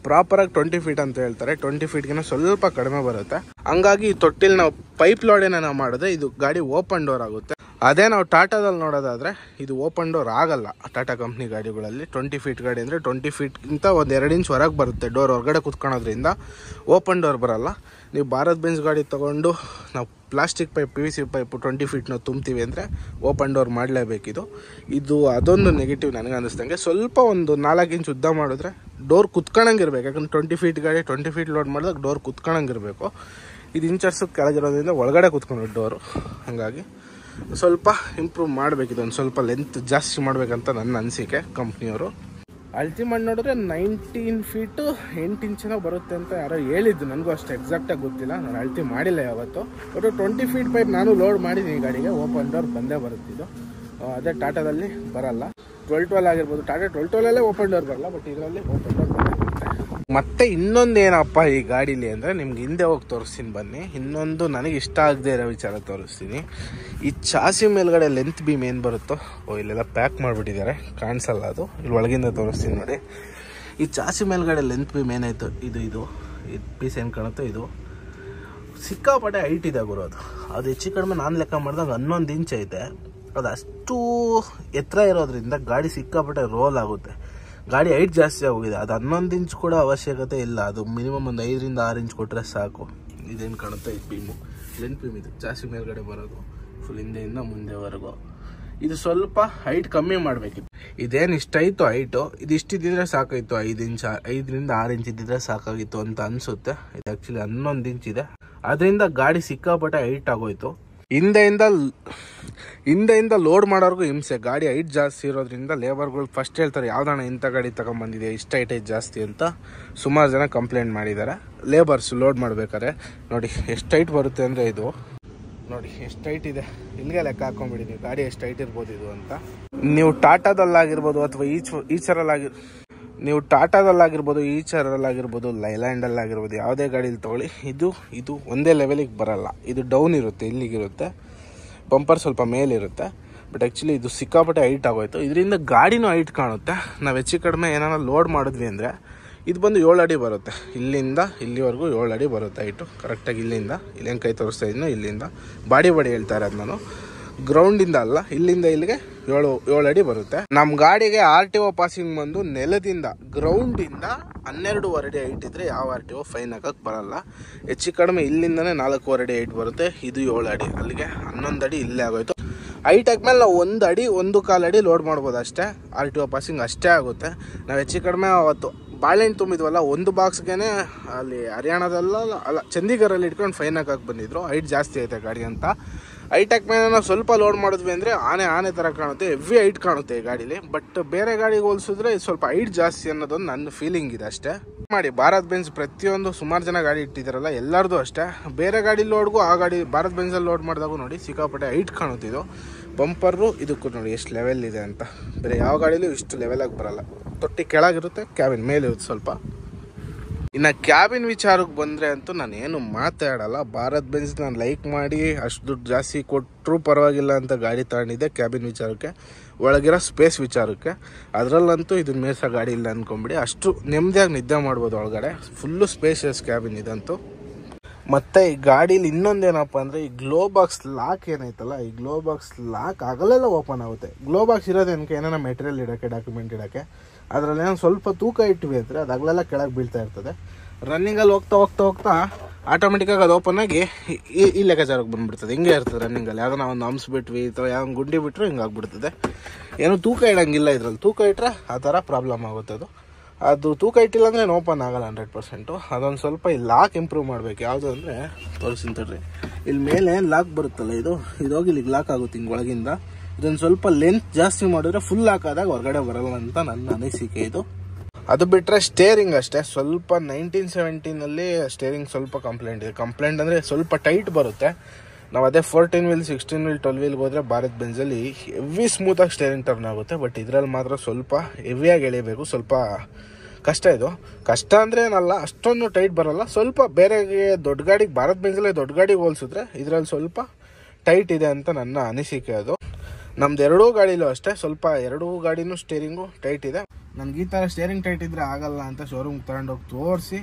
ಪ್ರಾಪರಾಗಿ 20 ಫೀಟ್ ಅಂತ ಹೇಳ್ತಾರೆ. 20 ಫೀಟ್ಗಿನ ಸ್ವಲ್ಪ ಕಡಿಮೆ ಬರುತ್ತೆ. ಹಂಗಾಗಿ ಈ ತೊಟ್ಟಿಲಿ ನಾವು ಪೈಪ್ ಲೋಡೇನ ನಾವು ಮಾಡಿದ್ರೆ ಇದು ಗಾಡಿ ಓಪನ್ ಡೋರ್ ಆಗುತ್ತೆ. ಅದೇ ನಾವು ಟಾಟಾದಲ್ಲಿ ನೋಡೋದಾದರೆ ಇದು ಓಪನ್ ಡೋರ್ ಆಗಲ್ಲ. ಟಾಟಾ ಕಂಪ್ನಿ ಗಾಡಿಗಳಲ್ಲಿ 20 ಫೀಟ್ ಗಾಡಿ ಅಂದರೆ 20 ಫೀಟ್ಗಿಂತ ಒಂದು 2 ಇಂಚ್ ಹೊರಗೆ ಬರುತ್ತೆ ಡೋರ್. ಹೊರಗಡೆ ಕುತ್ಕೊಳ್ಳೋದ್ರಿಂದ ಓಪನ್ ಡೋರ್ ಬರೋಲ್ಲ. ನೀವು ಭಾರತ್ ಬೆಂಜ್ ಗಾಡಿ ತೊಗೊಂಡು ನಾವು ಪ್ಲಾಸ್ಟಿಕ್ ಪೈಪ್ PVC ಪೈಪ್ 20 ಫೀಟ್ನ ತುಂಬ್ತೀವಿ ಅಂದರೆ ಓಪನ್ ಡೋರ್ ಮಾಡಲೇಬೇಕಿದು. ಅದೊಂದು ನೆಗೆಟಿವ್ ನನಗೆ ಅನ್ನಿಸ್ದಂಗೆ. ಸ್ವಲ್ಪ ಒಂದು 4 ಇಂಚ್ ಉದ್ದ ಮಾಡಿದ್ರೆ ಡೋರ್ ಕುತ್ಕೊಳ್ಳಂಗಿರ್ಬೇಕು. ಯಾಕಂದ್ರೆ 20 ಫೀಟ್ ಗಾಡಿ 20 ಫೀಟ್ ಲೋಡ್ ಮಾಡಿದಾಗ ಡೋರ್ ಕುತ್ಕೊಳ್ಳಂಗಿರಬೇಕು. ಇದು ಇಂಚರ್ಸ್ ಕೆಳಗಿರೋದ್ರಿಂದ ಒಳಗಡೆ ಕುತ್ಕೊಂಡು ಡೋರು. ಹಾಗಾಗಿ ಸ್ವಲ್ಪ ಇಂಪ್ರೂವ್ ಮಾಡಬೇಕಿದೆ, ಒಂದು ಸ್ವಲ್ಪ ಲೆಂತ್ ಜಾಸ್ತಿ ಮಾಡಬೇಕಂತ ನನ್ನ ಅನಿಸಿಕೆ ಕಂಪ್ನಿಯವರು. ಅಲ್ಟಿಮೇಟ್ ನೋಡಿದ್ರೆ 19 ಫೀಟು 8 ಇಂಚಿನ ಬರುತ್ತೆ ಅಂತ ಯಾರೋ ಹೇಳಿದ್ದು, ನನಗೂ ಅಷ್ಟು ಎಕ್ಸಾಕ್ಟಾಗಿ ಗೊತ್ತಿಲ್ಲ, ನಾನು ಅಳ್ತಿ ಮಾಡಿಲ್ಲ ಯಾವತ್ತು. ಬಟ್ 20 ಫೀಟ್ ಪೈಪ್ ನಾನು ಲೋಡ್ ಮಾಡಿದ್ದೀನಿ ಗಾಡಿಗೆ, ಓಪನ್ ಡೋರ್ ಬಂದೇ ಬರುತ್ತಿದ್ದು. ಅದೇ ಟಾಟಾದಲ್ಲಿ ಬರಲ್ಲ. 12 ಆಗಿರ್ಬೋದು, ಟಾಟಾ 12 ಓಪನ್ ಡೋರ್ ಬರಲ್ಲ, ಬಟ್ ಇದರಲ್ಲಿ ಓಪನ್ ಡೋರ್ ಬರುತ್ತೆ. ಮತ್ತೆ ಇನ್ನೊಂದು ಏನಪ್ಪ ಈ ಗಾಡೀಲಿ ಅಂದರೆ, ನಿಮ್ಗೆ ಹಿಂದೆ ಹೋಗಿ ತೋರಿಸ್ತೀನಿ ಬನ್ನಿ. ಇನ್ನೊಂದು ನನಗೆ ಇಷ್ಟ ಆಗದೆ ಇರೋ ವಿಚಾರ ತೋರಿಸ್ತೀನಿ. ಈ ಚಾಸಿ ಮೇಲ್ಗಡೆ ಲೆಂತ್ ಬೀಮ್ ಏನು ಬರುತ್ತೋ, ಇಲ್ಲೆಲ್ಲ ಪ್ಯಾಕ್ ಮಾಡಿಬಿಟ್ಟಿದ್ದಾರೆ, ಕಾಣಿಸಲ್ಲ ಅದು. ಇಲ್ಲಿ ಒಳಗಿಂದ ತೋರಿಸ್ತೀನಿ ನೋಡಿ. ಈ ಚಾಸಿ ಮೇಲ್ಗಡೆ ಲೆಂತ್ ಬೀಮ್ ಏನಾಯಿತು, ಇದು ಪೀಸ್ ಏನು ಕಾಣುತ್ತೋ ಇದು ಸಿಕ್ಕಾಪಟ್ಟೆ ಹೈಟ್ ಇದೆ ಗುರು. ಅದು ಹೆಚ್ಚು ಕಡಿಮೆ ನಾನು ಲೆಕ್ಕ ಮಾಡಿದಾಗ 11 ಇಂಚ್ ಐತೆ. ಅದು ಅಷ್ಟು ಎತ್ತರ ಇರೋದ್ರಿಂದ ಗಾಡಿ ಸಿಕ್ಕಾಪಟ್ಟೆ ರೋಲ್ ಆಗುತ್ತೆ. ಗಾಡಿ ಹೈಟ್ ಜಾಸ್ತಿ ಆಗೋಗಿದೆ. ಅದು 11 ಇಂಚ್ ಕೂಡ ಅವಶ್ಯಕತೆ ಇಲ್ಲ. ಅದು ಮಿನಿಮಮ್ ಒಂದು 5 6 ಇಂಚ್ ಕೊಟ್ಟರೆ ಸಾಕು. ಇದೇನು ಕಾಣುತ್ತೆ ಇದು ಬೀಮು, ಲೆಂತ್ ಬೀಮ್ ಇದು ಚಾಸಿ ಮೇಲ್ಗಡೆ ಬರೋದು, ಫುಲ್ ಹಿಂದೆಯಿಂದ ಮುಂದೆವರೆಗೂ. ಇದು ಸ್ವಲ್ಪ ಹೈಟ್ ಕಮ್ಮಿ ಮಾಡಬೇಕಿತ್ತು. ಇದೇನು ಇಷ್ಟಾಯಿತು ಹೈಟು, ಇದು ಇಷ್ಟಿದ್ದಿದ್ರೆ ಸಾಕಾಯಿತು. 5 6 ಇಂಚ್ ಇದ್ದಿದ್ರೆ ಸಾಕಾಗಿತ್ತು ಅಂತ ಅನಿಸುತ್ತೆ. ಇದು ಆ್ಯಕ್ಚುಲಿ 11 ಇಂಚ್ ಇದೆ. ಅದರಿಂದ ಗಾಡಿ ಸಿಕ್ಕಾಪಟ್ಟೆ ಹೈಟ್ ಆಗೋಯ್ತು. ಹಿಂದೆಯಿಂದ ಲೋಡ್ ಮಾಡೋರ್ಗೂ ಹಿಂಸೆ. ಗಾಡಿ ಹೈಟ್ ಜಾಸ್ತಿ ಇರೋದ್ರಿಂದ ಲೇಬರ್ಗಳು ಫಸ್ಟ್ ಹೇಳ್ತಾರೆ, ಯಾವ್ದಾನ ಇಂಥ ಗಾಡಿ ತಗೊಂಬಂದಿದೆ ಇಷ್ಟು ಹೈಟ್ ಜಾಸ್ತಿ ಅಂತ ಸುಮಾರು ಜನ ಕಂಪ್ಲೇಂಟ್ ಮಾಡಿದ್ದಾರೆ. ಲೇಬರ್ಸ್ ಲೋಡ್ ಮಾಡ್ಬೇಕಾದ್ರೆ ನೋಡಿ ಎಷ್ಟು ಹೈಟ್ ಬರುತ್ತೆ ಅಂದರೆ, ಇದು ನೋಡಿ ಎಷ್ಟು ಹೈಟ್ ಇದೆ. ಇಲ್ಲಿಗೆ ಲೆಕ್ಕ ಹಾಕೊಂಡ್ಬಿಡಿ ನೀವು ಗಾಡಿ ಎಷ್ಟು ಹೈಟ್ ಇರ್ಬೋದು ಇದು ಅಂತ. ನೀವು ಟಾಟಾದಲ್ಲಾಗಿರ್ಬೋದು ಅಥವಾ ಈಚರಲ್ಲಾಗಿರ್ಬೋದು ಲೈಲ್ಯಾಂಡಲ್ಲಾಗಿರ್ಬೋದು, ಯಾವುದೇ ಗಾಡೀಲಿ ತೊಗೊಳ್ಳಿ, ಇದು ಒಂದೇ ಲೆವೆಲಿಗೆ ಬರಲ್ಲ. ಇದು ಡೌನ್ ಇರುತ್ತೆ, ಇಲ್ಲಿಗಿರುತ್ತೆ. ಬಂಪರ್ ಸ್ವಲ್ಪ ಮೇಲಿರುತ್ತೆ. ಬಟ್ ಆ್ಯಕ್ಚುಲಿ ಇದು ಸಿಕ್ಕಾಪಟ್ಟೆ ಹೈಟ್ ಆಗೋಯ್ತು. ಇದರಿಂದ ಗಾಡಿನೂ ಹೈಟ್ ಕಾಣುತ್ತೆ. ನಾವು ಹೆಚ್ಚು ಕಡಿಮೆ ಏನಾರ ಲೋಡ್ ಮಾಡಿದ್ವಿ ಅಂದರೆ ಇದು ಬಂದು 7 ಅಡಿ ಬರುತ್ತೆ. ಇಲ್ಲಿಂದ ಇಲ್ಲಿವರೆಗೂ 7 ಅಡಿ ಬರುತ್ತೆ ಹೈಟು ಕರೆಕ್ಟಾಗಿ. ಇಲ್ಲಿಂದ ಇಲ್ಲೇನು ಕೈ ತೋರಿಸ್ತಾ ಇದ್ದೀನೋ ಇಲ್ಲಿಂದ ಬಾಡಿ ಹೇಳ್ತಾ ಇರೋದು ನಾನು. ಗ್ರೌಂಡಿಂದ ಅಲ್ಲ, ಇಲ್ಲಿಂದ ಇಲ್ಲಿಗೆ 7 ಅಡಿ ಬರುತ್ತೆ. ನಮ್ಮ ಗಾಡಿಗೆ RTO ಪಾಸಿಂಗ್ ಬಂದು ನೆಲದಿಂದ ಗ್ರೌಂಡಿಂದ 12.5 ಅಡಿ ಹೈಟ್ ಇದ್ರೆ ಯಾವ RTO ಫೈನ್ ಹಾಕಕ್ಕೆ ಬರಲ್ಲ. ಹೆಚ್ಚು ಕಡಿಮೆ ಇಲ್ಲಿಂದನೇ 4.25 ಅಡಿ ಹೈಟ್ ಬರುತ್ತೆ. ಇದು 7 ಅಡಿ, ಅಲ್ಲಿಗೆ 11 ಅಡಿ ಇಲ್ಲೇ ಆಗೋಯ್ತು. ಹೈಟ್ ಆದ್ಮೇಲೆ ನಾವು 1 ಅಡಿ 1.25 ಅಡಿ ಲೋಡ್ ಮಾಡ್ಬೋದು ಅಷ್ಟೇ. RTO ಪಾಸಿಂಗ್ ಅಷ್ಟೇ ಆಗುತ್ತೆ. ನಾವು ಹೆಚ್ಚು ಕಡಿಮೆ ಅವತ್ತು ಬಾಳೆಹಣ್ಣು ತುಂಬಿದ್ವಲ್ಲ, ಒಂದು ಬಾಕ್ಸ್ಗೆ ಅಲ್ಲಿ ಹರಿಯಾಣದಲ್ಲ ಅಲ್ಲ ಚಂಡೀಗಢಲ್ಲಿ ಇಟ್ಕೊಂಡು ಫೈನ್ ಹಾಕಕ್ಕೆ ಬಂದಿದ್ರು. ಹೈಟ್ ಜಾಸ್ತಿ ಐತೆ ಗಾಡಿ ಅಂತ. ಹೈಟ್ ಮೇಲೆ ನಾವು ಸ್ವಲ್ಪ ಲೋಡ್ ಮಾಡಿದ್ವಿ ಅಂದರೆ ಆನೆ ಥರ ಕಾಣುತ್ತೆ, ಹೆವಿ ಹೈಟ್ ಕಾಣುತ್ತೆ ಈ ಗಾಡೀಲಿ. ಬಟ್ ಬೇರೆ ಗಾಡಿಗೆ ಹೋಲಿಸಿದ್ರೆ ಸ್ವಲ್ಪ ಹೈಟ್ ಜಾಸ್ತಿ ಅನ್ನೋದೊಂದು ನನ್ನ ಫೀಲಿಂಗ್ ಇದೆ ಅಷ್ಟೇ. ಮಾಡಿ ಭಾರತ್ ಬೆಂಜ್ ಪ್ರತಿಯೊಂದು ಸುಮಾರು ಜನ ಗಾಡಿ ಇಟ್ಟಿದ್ದಾರಲ್ಲ, ಎಲ್ಲರದು ಅಷ್ಟೇ. ಬೇರೆ ಗಾಡಿ ಲೋಡ್ಗೂ ಆ ಗಾಡಿ ಭಾರತ್ ಬೆಂಜಲ್ಲಿ ಲೋಡ್ ಮಾಡಿದಾಗೂ ನೋಡಿ ಸಿಕ್ಕಾಪಟ್ಟೆ ಹೈಟ್ ಕಾಣುತ್ತಿದ್ದು. ಬಂಪರು ಇದಕ್ಕೂ ನೋಡಿ ಎಷ್ಟು ಲೆವೆಲ್ ಇದೆ ಅಂತ. ಬೇರೆ ಯಾವ ಗಾಡೀಲೂ ಇಷ್ಟು ಲೆವೆಲಾಗಿ ಬರಲ್ಲ. ತೊಟ್ಟಿ ಕೆಳಗಿರುತ್ತೆ, ಕ್ಯಾಬಿನ್ ಮೇಲಿರುತ್ತೆ ಸ್ವಲ್ಪ. ಇನ್ನು ಕ್ಯಾಬಿನ್ ವಿಚಾರಕ್ಕೆ ಬಂದರೆ ಅಂತೂ ನಾನು ಏನು ಮಾತಾಡಲ್ಲ. ಭಾರತ್ ಬೆಂಜ್ ನಾನು ಲೈಕ್ ಮಾಡಿ ಅಷ್ಟು ದುಡ್ಡು ಜಾಸ್ತಿ ಕೊಟ್ಟರು ಪರವಾಗಿಲ್ಲ ಅಂತ ಗಾಡಿ ತಗೊಂಡಿದ್ದೆ ಕ್ಯಾಬಿನ್ ವಿಚಾರಕ್ಕೆ, ಒಳಗಿರೋ ಸ್ಪೇಸ್ ವಿಚಾರಕ್ಕೆ. ಅದರಲ್ಲಂತೂ ಇದನ್ನ ಮೇರ್ಸೋ ಗಾಡಿ ಇಲ್ಲ ಅಂದ್ಕೊಂಬಿಡಿ. ಅಷ್ಟು ನೆಮ್ಮದಿಯಾಗಿ ನಿದ್ದೆ ಮಾಡ್ಬೋದು ಒಳಗಡೆ. ಫುಲ್ಲು ಸ್ಪೇಷಿಯಸ್ ಕ್ಯಾಬಿನ್ ಇದಂತೂ. ಮತ್ತು ಈ ಗಾಡೀಲಿ ಇನ್ನೊಂದೇನಪ್ಪ ಅಂದರೆ ಈ ಗ್ಲೋ ಬಾಕ್ಸ್ ಲಾಕ್ ಏನೈತಲ್ಲ, ಈ ಗ್ಲೋ ಬಾಕ್ಸ್ ಲಾಕ್ ಆಗಲೆಲ್ಲ ಓಪನ್ ಆಗುತ್ತೆ. ಗ್ಲೋ ಬಾಕ್ಸ್ ಇರೋದೇನಕ್ಕೆ ಏನಾರ ಮೆಟೀರಿಯಲ್ ಇಡೋಕ್ಕೆ, ಡಾಕ್ಯುಮೆಂಟ್ ಇಡೋಕ್ಕೆ. ಅದರಲ್ಲಿ ಏನೋ ಸ್ವಲ್ಪ ತೂಕ ಇಟ್ವಿ ಅಂದರೆ ಅದು ಹಗಲೆಲ್ಲ ಕೆಳಗೆ ಬೀಳ್ತಾ ಇರ್ತದೆ. ರನ್ನಿಂಗಲ್ಲಿ ಹೋಗ್ತಾ ಆಟೋಮೆಟಿಕ್ಕಾಗಿ ಅದು ಓಪನ್ ಆಗಿ ಈ ಲೆಕ್ಕಾಚಾರಕ್ಕೆ ಬಂದುಬಿಡ್ತದೆ. ಹಿಂಗೆ ಇರ್ತದೆ ರನ್ನಿಂಗಲ್ಲಿ. ಯಾವುದೋ ನಾವು ಒಂದು ಹಂಪ್ಸ್ ಬಿಟ್ವಿ ಅಥವಾ ಯಾವ ಗುಂಡಿ ಬಿಟ್ಟರು ಹಿಂಗೆ ಆಗ್ಬಿಡ್ತದೆ. ಏನೋ ತೂಕ ಇಡೋಂಗಿಲ್ಲ ಇದ್ರಲ್ಲಿ. ತೂಕ ಇಟ್ಟರೆ ಆ ಥರ ಪ್ರಾಬ್ಲಮ್ ಆಗುತ್ತೆ. ಅದು ತೂಕ ಇಟ್ಟಿಲ್ಲ ಅಂದರೆ ಓಪನ್ ಆಗಲ್ಲ 100%. ಅದೊಂದು ಸ್ವಲ್ಪ ಈ ಲಾಕ್ ಇಂಪ್ರೂವ್ ಮಾಡಬೇಕು. ಯಾವುದು ಅಂದರೆ ತೋರಿಸ್ತೀನಿ ತಡ್ರಿ. ಇಲ್ಲಿ ಮೇಲೆ ಲಾಕ್ ಬರುತ್ತಲ್ಲ, ಇದು ಹೋಗಿ ಇಲ್ಲಿಗೆ ಲಾಕ್ ಆಗುತ್ತೆ ಹಿಂಗೆ ಒಳಗಿಂದ. ಇದೊಂದು ಸ್ವಲ್ಪ ಲೆಂತ್ ಜಾಸ್ತಿ ಮಾಡಿದ್ರೆ ಫುಲ್ ಲಾಕ್ ಆದಾಗ ಹೊರಗಡೆ ಬರಲ್ಲ ಅಂತ ನನ್ನ ಅನಿಸಿಕೆ ಇದು. ಅದು ಬಿಟ್ಟರೆ ಸ್ಟೇರಿಂಗ್ ಅಷ್ಟೇ ಸ್ವಲ್ಪ 1917ನಲ್ಲಿ ಸ್ಟೇರಿಂಗ್ ಸ್ವಲ್ಪ ಕಂಪ್ಲೇಂಟ್ ಇದೆ. ಕಂಪ್ಲೇಂಟ್ ಅಂದರೆ ಸ್ವಲ್ಪ ಟೈಟ್ ಬರುತ್ತೆ. ನಾವು ಅದೇ 14 ವೀಲ್ 16 ವೀಲ್ 12 ವೀಲ್ಗೆ ಹೋದರೆ ಭಾರತ್ ಬೆಂಜಲ್ಲಿ ಹೆವಿ ಸ್ಮೂತಾಗಿ ಸ್ಟೇರಿಂಗ್ ಟರ್ನ್ ಆಗುತ್ತೆ. ಬಟ್ ಇದರಲ್ಲಿ ಮಾತ್ರ ಸ್ವಲ್ಪ ಹೆವಿಯಾಗಿ ಎಳಿಬೇಕು. ಸ್ವಲ್ಪ ಕಷ್ಟ ಇದು. ಕಷ್ಟ ಅಂದರೆ ಏನಲ್ಲ, ಅಷ್ಟೊಂದು ಟೈಟ್ ಬರೋಲ್ಲ. ಸ್ವಲ್ಪ ಬೇರೆಗೆ ದೊಡ್ಡ ಗಾಡಿಗೆ ಭಾರತ್ ಬೆಂಜಲ್ಲೇ ದೊಡ್ಡ ಗಾಡಿಗೆ ಹೋಲಿಸಿದ್ರೆ ಇದರಲ್ಲಿ ಸ್ವಲ್ಪ ಟೈಟ್ ಇದೆ ಅಂತ ನನ್ನ ಅನಿಸಿಕೆ ಅದು. ನಮ್ದು ಎರಡೂ ಗಾಡಿಲೂ ಅಷ್ಟೇ, ಸ್ವಲ್ಪ ಎರಡೂ ಗಾಡಿನೂ ಸ್ಟೇರಿಂಗು ಟೈಟ್ ಇದೆ. ನನಗೆ ಈ ಥರ ಸ್ಟೇರಿಂಗ್ ಟೈಟ್ ಇದ್ದರೆ ಆಗಲ್ಲ ಅಂತ ಶೋರೂಮ್ಗೆ ತಗೊಂಡೋಗಿ ತೋರಿಸಿ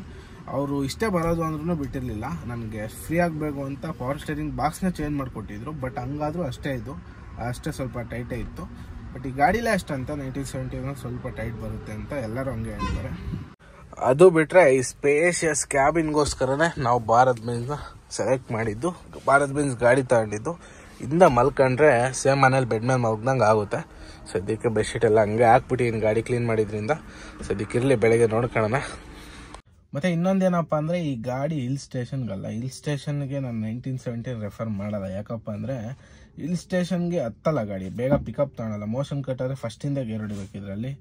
ಅವರು ಇಷ್ಟೇ ಬರೋದು ಅಂದ್ರೂ ಬಿಟ್ಟಿರಲಿಲ್ಲ. ನನಗೆ ಫ್ರೀ ಆಗಬೇಕು ಅಂತ ಪವರ್ ಸ್ಟೇರಿಂಗ್ ಬಾಕ್ಸ್ನ ಚೇಂಜ್ ಮಾಡಿಕೊಟ್ಟಿದ್ರು. ಬಟ್ ಹಂಗಾದರೂ ಅಷ್ಟೇ ಸ್ವಲ್ಪ ಟೈಟೇ ಇತ್ತು. ಬಟ್ ಈ ಗಾಡಿಲೇ ಅಷ್ಟಂತ 1917 ಸ್ವಲ್ಪ ಟೈಟ್ ಬರುತ್ತೆ ಅಂತ ಎಲ್ಲರೂ ಹಂಗೆ ಹೇಳ್ತಾರೆ. ಅದು ಬಿಟ್ಟರೆ ಈ ಸ್ಪೇಷಿಯಸ್ ಕ್ಯಾಬಿನ್ಗೋಸ್ಕರನೇ ನಾವು ಭಾರತ್ ಬೆಂಜ್ನ ಸೆಲೆಕ್ಟ್ ಮಾಡಿದ್ದು. ಭಾರತ್ ಬೆಂಜ್ ಗಾಡಿ ತಗೊಂಡಿದ್ದು. ಇಂದ ಮಲ್ಕೊಂಡ್ರೆ ಸೇಮ್ ಮನೇಲಿ ಬೆಡ್ ಮೇಲೆ ಮಲ್ಗ್ದಂಗೆ ಆಗುತ್ತೆ. ಸದ್ಯಕ್ಕೆ ಬೆಡ್ಶೀಟ್ ಎಲ್ಲ ಹಂಗೆ ಹಾಕ್ಬಿಟ್ಟು ಗಾಡಿ ಕ್ಲೀನ್ ಮಾಡಿದ್ರಿಂದ ಸದ್ಯಕ್ಕೆ ಇರಲಿ, ಬೆಳಗ್ಗೆ ನೋಡ್ಕೊಳ್ಳೋಣ. ಮತ್ತು ಇನ್ನೊಂದೇನಪ್ಪ ಅಂದರೆ ಈ ಗಾಡಿ ಹಿಲ್ ಸ್ಟೇಷನ್ಗಲ್ಲ, ಹಿಲ್ ಸ್ಟೇಷನ್ಗೆ ನಾನು 1917 ರೆಫರ್ ಮಾಡಲ್ಲ. ಯಾಕಪ್ಪ ಅಂದರೆ ಹಿಲ್ ಸ್ಟೇಷನ್ಗೆ ಹತ್ತಲ್ಲ ಗಾಡಿ, ಬೇಗ ಪಿಕಪ್ ತಗೊಳಲ್ಲ. ಮೋಷನ್ ಕಟ್ಟಾದರೆ ಫಸ್ಟಿಂದ ಗೇರ್ ಹೊಡಿಬೇಕು. ಇದರಲ್ಲಿ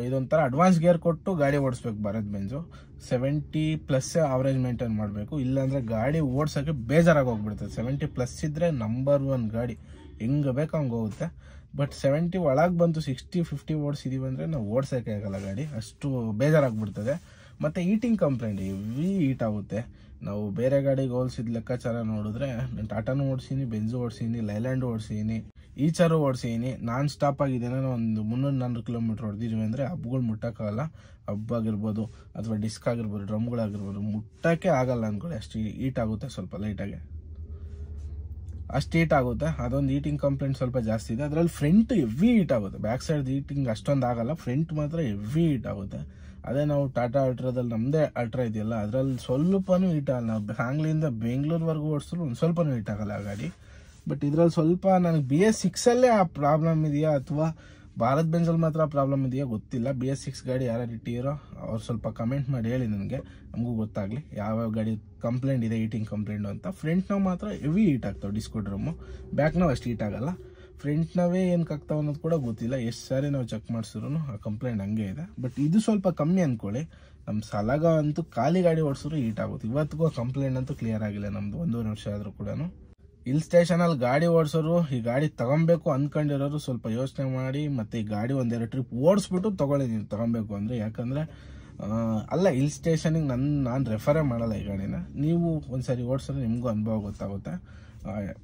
ಇದೊಂಥರ ಅಡ್ವಾನ್ಸ್ ಗೇರ್ ಕೊಟ್ಟು ಗಾಡಿ ಓಡಿಸ್ಬೇಕು ಭಾರತ್ ಬೆಂಜು. 70+ ಆವ್ರೇಜ್ ಮೇಂಟೈನ್ ಮಾಡಬೇಕು. ಇಲ್ಲಾಂದರೆ ಗಾಡಿ ಓಡ್ಸೋಕ್ಕೆ ಬೇಜಾರಾಗಿ ಹೋಗ್ಬಿಡ್ತದೆ. 70+ ಇದ್ದರೆ ನಂಬರ್ 1 ಗಾಡಿ, ಹೆಂಗೆ ಬೇಕು ಹಂಗೆ ಹೋಗುತ್ತೆ. ಬಟ್ 70 ಒಳಗೆ ಬಂತು 60-50 ಓಡಿಸಿದೀವಿ ಅಂದರೆ ನಾವು ಓಡ್ಸೋಕ್ಕೆ ಆಗಲ್ಲ ಗಾಡಿ, ಅಷ್ಟು ಬೇಜಾರಾಗ್ಬಿಡ್ತದೆ. ಮತ್ತು ಈಟಿಂಗ್ ಕಂಪ್ಲೇಂಟ್ ಹೆವಿ ಹೀಟ್ ಆಗುತ್ತೆ. ನಾವು ಬೇರೆ ಗಾಡಿಗೆ ಹೋಲಿಸಿದ ಲೆಕ್ಕಾಚಾರ ನೋಡಿದ್ರೆ ನಾನು ಟಾಟಾನು ಓಡಿಸೀನಿ, ಬೆಂಜು ಓಡಿಸೀನಿ, ಲೈಲ್ಯಾಂಡು ಓಡಿಸೀನಿ, ಈಚರು ಓಡಿಸೀನಿ. ನಾನ್ ಸ್ಟಾಪ್ ಆಗಿದ್ದೇನೆ ಒಂದು 300-400 ಕಿಲೋಮೀಟ್ರ್ ಹೊಡೆದಿದ್ವಿ ಅಂದರೆ ಹಬ್ಗಳು ಮುಟ್ಟೋಕ್ಕಾಗಲ್ಲ. ಹಬ್ ಆಗಿರ್ಬೋದು ಅಥವಾ ಡಿಸ್ಕ್ ಆಗಿರ್ಬೋದು, ಡ್ರಮ್ಗಳಾಗಿರ್ಬೋದು, ಮುಟ್ಟೋಕ್ಕೆ ಆಗಲ್ಲ ಅಂದ್ಕೊಳ್ಳಿ. ಅಷ್ಟು ಹೀಟ್ ಆಗುತ್ತೆ, ಸ್ವಲ್ಪ ಲೈಟಾಗೆ ಅಷ್ಟು ಹೀಟ್ ಆಗುತ್ತೆ. ಅದೊಂದು ಈಟಿಂಗ್ ಕಂಪ್ಲೇಂಟ್ ಸ್ವಲ್ಪ ಜಾಸ್ತಿ ಇದೆ. ಅದರಲ್ಲಿ ಫ್ರಂಟ್ ಹೆವಿ ಹೀಟ್ ಆಗುತ್ತೆ. ಬ್ಯಾಕ್ ಸೈಡ್ ಈಟಿಂಗ್ ಅಷ್ಟೊಂದು ಆಗಲ್ಲ, ಫ್ರಂಟ್ ಮಾತ್ರ ಹೆವಿ ಹೀಟ್ ಆಗುತ್ತೆ. ಅದೇ ನಾವು ಟಾಟಾ ಅಲ್ಟ್ರಾದಲ್ಲಿ ನಮ್ಮದೇ ಅಲ್ಟ್ರಾ ಇದೆಯಲ್ಲ, ಅದರಲ್ಲಿ ಸ್ವಲ್ಪನೂ ಹೀಟ್ ಆಗಲ್ಲ. ನಾವು ಹಾಂಗ್ಲಿಂದ ಬೆಂಗಳೂರುವರೆಗೂ ಓಡಿಸಿದ್ರು ಒಂದು ಸ್ವಲ್ಪನೂ ಹೀಟ್ ಆಗಲ್ಲ ಆ ಗಾಡಿ. ಬಟ್ ಇದರಲ್ಲಿ ಸ್ವಲ್ಪ ನನಗೆ BS6ಅಲ್ಲೇ ಆ ಪ್ರಾಬ್ಲಮ್ ಇದೆಯಾ ಅಥವಾ ಭಾರತ್ ಬೆಂಜಲ್ಲಿ ಮಾತ್ರ ಪ್ರಾಬ್ಲಮ್ ಇದೆಯಾ ಗೊತ್ತಿಲ್ಲ. BS6 ಗಾಡಿ ಯಾರು ಇಟ್ಟಿರೋ ಅವ್ರು ಸ್ವಲ್ಪ ಕಮೆಂಟ್ ಮಾಡಿ ಹೇಳಿ ನನಗೆ, ನಮಗೂ ಗೊತ್ತಾಗಲಿ ಯಾವ್ಯಾವ ಗಾಡಿ ಕಂಪ್ಲೇಂಟ್ ಇದೆ ಈಟಿಂಗ್ ಕಂಪ್ಲೇಂಟು ಅಂತ. ಫ್ರಂಟ್ನಾಗ ಮಾತ್ರ ಹೆವಿ ಹೀಟ್ ಆಗ್ತಾವೆ ಡಿಸ್ಕೋ ಡ್ರಮ್ಮು, ಬ್ಯಾಕ್ನಾವ್ ಅಷ್ಟು ಹೀಟ್ ಆಗಲ್ಲ. ಫ್ರಂಟ್ನವೇ ಏನಕ್ಕೆ ಆಗ್ತಾವೆ ಅನ್ನೋದು ಕೂಡ ಗೊತ್ತಿಲ್ಲ. ಎಷ್ಟು ಸಾರಿ ನಾವು ಚೆಕ್ ಮಾಡಿಸಿದ್ರು ಆ ಕಂಪ್ಲೇಂಟ್ ಹಂಗೆ ಇದೆ. ಬಟ್ ಇದು ಸ್ವಲ್ಪ ಕಮ್ಮಿ ಅಂದ್ಕೊಳ್ಳಿ. ನಮ್ಮ ಸಲಾಗ ಅಂತೂ ಖಾಲಿ ಗಾಡಿ ಓಡಿಸಿದ್ರು ಹೀಟ್ ಆಗುತ್ತೆ. ಇವತ್ತಿಗೂ ಕಂಪ್ಲೇಂಟ್ ಅಂತೂ ಕ್ಲಿಯರ್ ಆಗಿಲ್ಲ ನಮ್ಮದು, 1.5 ವರ್ಷ ಆದರೂ ಕೂಡ. ಹಿಲ್ ಸ್ಟೇಷನಲ್ಲಿ ಗಾಡಿ ಓಡಿಸೋರು, ಈ ಗಾಡಿ ತಗೊಬೇಕು ಅಂದ್ಕೊಂಡಿರೋರು ಸ್ವಲ್ಪ ಯೋಚನೆ ಮಾಡಿ ಮತ್ತು ಈ ಗಾಡಿ 1-2 ಟ್ರಿಪ್ ಓಡಿಸ್ಬಿಟ್ಟು ತೊಗೊಳ್ಳಿ ನೀವು ತಗೊಬೇಕು ಅಂದರೆ. ಯಾಕಂದರೆ ಅಲ್ಲ, ಹಿಲ್ ಸ್ಟೇಷನಿಗೆ ನಾನು ರೆಫರೇ ಮಾಡಲ್ಲ ಈ ಗಾಡಿನ. ನೀವು ಒಂದ್ಸರಿ ಓಡಿಸಿದ್ರೆ ನಿಮಗೂ ಅನುಭವ ಗೊತ್ತಾಗುತ್ತೆ.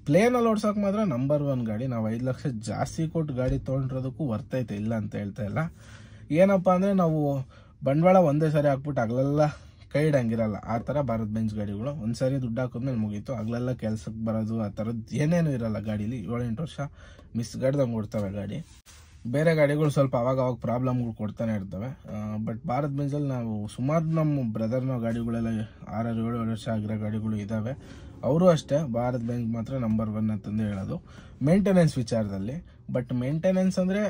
ಪ್ಲೇನಲ್ಲಿ ಓಡ್ಸೋಕೆ ಮಾತ್ರ ನಂಬರ್ 1 ಗಾಡಿ. ನಾವು 5 ಲಕ್ಷ ಜಾಸ್ತಿ ಕೊಟ್ಟು ಗಾಡಿ ತೊಗೊಂಡಿರೋದಕ್ಕೂ ವರ್ತೈತೆ, ಇಲ್ಲ ಅಂತ ಹೇಳ್ತಾ ಇಲ್ಲ. ಏನಪ್ಪ ಅಂದರೆ ನಾವು ಬಂಡವಾಳ ಒಂದೇ ಸಾರಿ ಹಾಕ್ಬಿಟ್ಟು ಅಗಲೆಲ್ಲ ಕೈ ಇಡಂಗಿರಲ್ಲ ಆ ಥರ ಭಾರತ್ ಬೆಂಜ್ ಗಾಡಿಗಳು. ಒಂದ್ಸರಿ ದುಡ್ಡು ಹಾಕಿದ್ಮೇಲೆ ಮುಗೀತು. ಆಗ್ಲೆಲ್ಲ ಕೆಲ್ಸಕ್ಕೆ ಬರೋದು ಆ ಥರದ್ದು ಏನೇನು ಇರಲ್ಲ ಗಾಡೀಲಿ. 7-8 ವರ್ಷ ಮಿಸ್ ಗಾಡ್ದಂಗೆ ಓಡ್ತವೆ ಗಾಡಿ. ಬೇರೆ ಗಾಡಿಗಳು ಸ್ವಲ್ಪ ಅವಾಗ ಪ್ರಾಬ್ಲಮ್ಗಳು ಕೊಡ್ತಾನೆ ಇರ್ತವೆ. ಬಟ್ ಭಾರತ್ ಬೆಂಜಲ್ಲಿ ನಾವು ಸುಮಾರು ನಮ್ಮ ಬ್ರದರ್ನ ಗಾಡಿಗಳೆಲ್ಲ 6-7 ವರ್ಷ ಆಗಿರೋ ಗಾಡಿಗಳು ಇದ್ದಾವೆ. ಅವರು ಅಷ್ಟೇ ಭಾರತ್ ಬೆಂಜ್ ಮಾತ್ರ ನಂಬರ್ 1 ಅಂತಂದು ಹೇಳೋದು ಮೇಂಟೆನೆನ್ಸ್ ವಿಚಾರದಲ್ಲಿ. ಬಟ್ ಮೇಂಟೆನೆನ್ಸ್ ಅಂದರೆ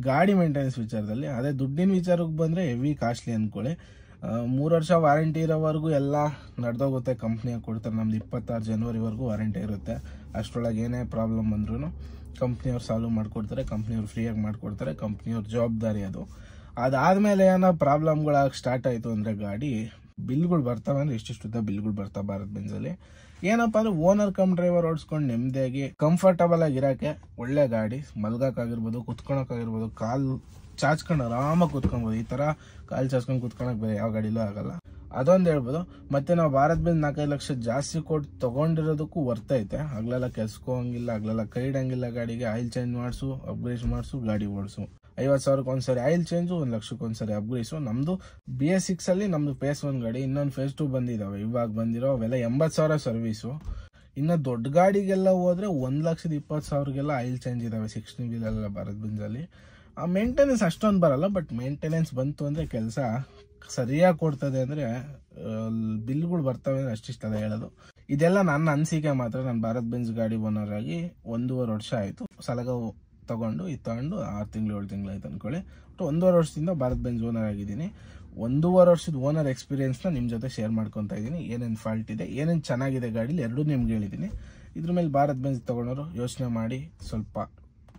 ಗಾಡಿ ಮೇಂಟೆನೆನ್ಸ್ ವಿಚಾರದಲ್ಲಿ. ಅದೇ ದುಡ್ಡಿನ ವಿಚಾರಕ್ಕೆ ಬಂದರೆ ಹೆವಿ ಕಾಸ್ಟ್ಲಿ ಅಂದ್ಕೊಳ್ಳಿ. 3 ವರ್ಷ ವಾರಂಟಿ ಇರೋವರೆಗೂ ಎಲ್ಲ ನಡೆದೋಗುತ್ತೆ, ಕಂಪ್ನಿಯಾಗಿ ಕೊಡ್ತಾರೆ. ನಮ್ದು 26 ಜನವರಿವರೆಗೂ ವಾರಂಟಿ ಇರುತ್ತೆ. ಅಷ್ಟರೊಳಗೆ ಏನೇ ಪ್ರಾಬ್ಲಮ್ ಬಂದ್ರೂ ಕಂಪ್ನಿಯವ್ರು ಸಾಲ್ವ್ ಮಾಡಿಕೊಡ್ತಾರೆ, ಕಂಪ್ನಿಯವ್ರು ಫ್ರೀಯಾಗಿ ಮಾಡಿಕೊಡ್ತಾರೆ, ಕಂಪ್ನಿಯವ್ರ ಜವಾಬ್ದಾರಿ ಅದು. ಅದಾದಮೇಲೆ ಏನೋ ಪ್ರಾಬ್ಲಮ್ಗಳಾಗಿ ಸ್ಟಾರ್ಟ್ ಆಯಿತು ಅಂದರೆ ಗಾಡಿ ಬಿಲ್ಗಳು ಬರ್ತವೆ. ಅಂದರೆ ಇಷ್ಟಿಷ್ಟುದ್ದ ಬಿಲ್ಗಳು ಬರ್ತಾವೆ ಭಾರತ್ ಬೆಂಜಲ್ಲಿ. ಏನಪ್ಪ ಅಂದರೆ ಓನರ್ ಕಮ್ ಡ್ರೈವರ್ ಓಡಿಸ್ಕೊಂಡು ನೆಮ್ಮದಿಯಾಗಿ ಕಂಫರ್ಟಬಲ್ ಆಗಿರೋಕ್ಕೆ ಒಳ್ಳೆ ಗಾಡಿ. ಮಲ್ಗೋಕ್ಕಾಗಿರ್ಬೋದು, ಕುತ್ಕೊಳಕ್ಕಾಗಿರ್ಬೋದು, ಕಾಲು ಚಾಚ್ಕೊಂಡು ಆರಾಮಾಗಿ ಕುತ್ಕೊಬೋದು. ಈ ಥರ ಕಾಲು ಚಾಚ್ಕೊಂಡು ಕುತ್ಕೊಳಕ್ಕೆ ಬೇರೆ ಯಾವ ಗಾಡಿಲೂ ಆಗಲ್ಲ. ಅದೊಂದು ಹೇಳ್ಬೋದು. ಮತ್ತು ನಾವು ಭಾರತ್ ಬೆಂಜ್ 4-5 ಲಕ್ಷ ಜಾಸ್ತಿ ಕೊಟ್ಟು ತೊಗೊಂಡಿರೋದಕ್ಕೂ ವರ್ತೈತೆ. ಆಗ್ಲೆಲ್ಲ ಕೆಲ್ಸಕ್ಕೆ ಹೋಗಂಗಿಲ್ಲ, ಆಗ್ಲೆಲ್ಲ ಕೈ ಇಡಂಗಿಲ್ಲ ಗಾಡಿಗೆ. ಆಯಿಲ್ ಚೇಂಜ್ ಮಾಡಿಸು, ಅಪ್ಗ್ರೇಡ್ ಮಾಡಿಸು, ಗಾಡಿ ಓಡಿಸು. 50,000ಕ್ಕೆ ಒಂದ್ಸರಿ ಆಯಿಲ್ ಚೇಂಜು, 1 ಲಕ್ಷಕ್ಕೆ ಒಂದ್ಸರಿ ಅಪ್ಗ್ರೇಡ್ಸು. ನಮ್ಮದು BS6 ಅಲ್ಲಿ ನಮ್ಮದು ಫೇಸ್ 1 ಗಾಡಿ, ಇನ್ನೊಂದು ಫೇಸ್ 2 ಬಂದಿದ್ದಾವೆ. ಇವಾಗ ಬಂದಿರೋ ಅವೆಲ್ಲ 80,000 ಸರ್ವೀಸು. ಇನ್ನು ದೊಡ್ಡ ಗಾಡಿಗೆಲ್ಲ ಹೋದರೆ 1,20,000ಗೆಲ್ಲ ಆಯಿಲ್ ಚೇಂಜ್ ಇದ್ದಾವೆ 16 ವೀಲೆಲ್ಲ ಭಾರತ್ ಬೆಂಜಲ್ಲಿ. ಆ ಮೇಂಟೆನೆನ್ಸ್ ಅಷ್ಟೊಂದು ಬರಲ್ಲ. ಬಟ್ ಮೇಂಟೆನೆನ್ಸ್ ಬಂತು ಅಂದರೆ ಕೆಲಸ ಸರಿಯಾಗಿ ಕೊಡ್ತದೆ. ಅಂದರೆ ಬಿಲ್ಗಳು ಬರ್ತವೆ ಅಂದರೆ ಅಷ್ಟಿಷ್ಟದ ಹೇಳೋದು. ಇದೆಲ್ಲ ನನ್ನ ಅನಿಸಿಕೆ ಮಾತ್ರ. ನಾನು ಭಾರತ್ ಬೆಂಜ್ ಗಾಡಿ ಓನರ್ ಆಗಿ 1.5 ವರ್ಷ ಆಯಿತು. ಸಲಗ ತಗೊಂಡು 6 ತಿಂಗಳು 7 ತಿಂಗಳು ಆಯ್ತು ಅಂದ್ಕೊಳ್ಳಿ. 1.5 ವರ್ಷದಿಂದ ಭಾರತ್ ಬೆಂಜ್ ಓನರ್ ಆಗಿದ್ದೀನಿ. 1.5 ವರ್ಷದ ಓನರ್ ಎಕ್ಸ್ಪೀರಿಯನ್ಸ್ನ ನಿಮ್ಮ ಜೊತೆ ಶೇರ್ ಮಾಡ್ಕೊತಾ ಇದ್ದೀನಿ. ಏನೇನು ಫಾಲ್ಟ್ ಇದೆ, ಏನೇನು ಚೆನ್ನಾಗಿದೆ ಗಾಡೀಲಿ ಎರಡೂ ನಿಮ್ಗೆ ಹೇಳಿದ್ದೀನಿ. ಇದ್ರ ಮೇಲೆ ಭಾರತ್ ಬೆಂಜ್ ತೊಗೊಂಡವರು ಯೋಚನೆ ಮಾಡಿ ಸ್ವಲ್ಪ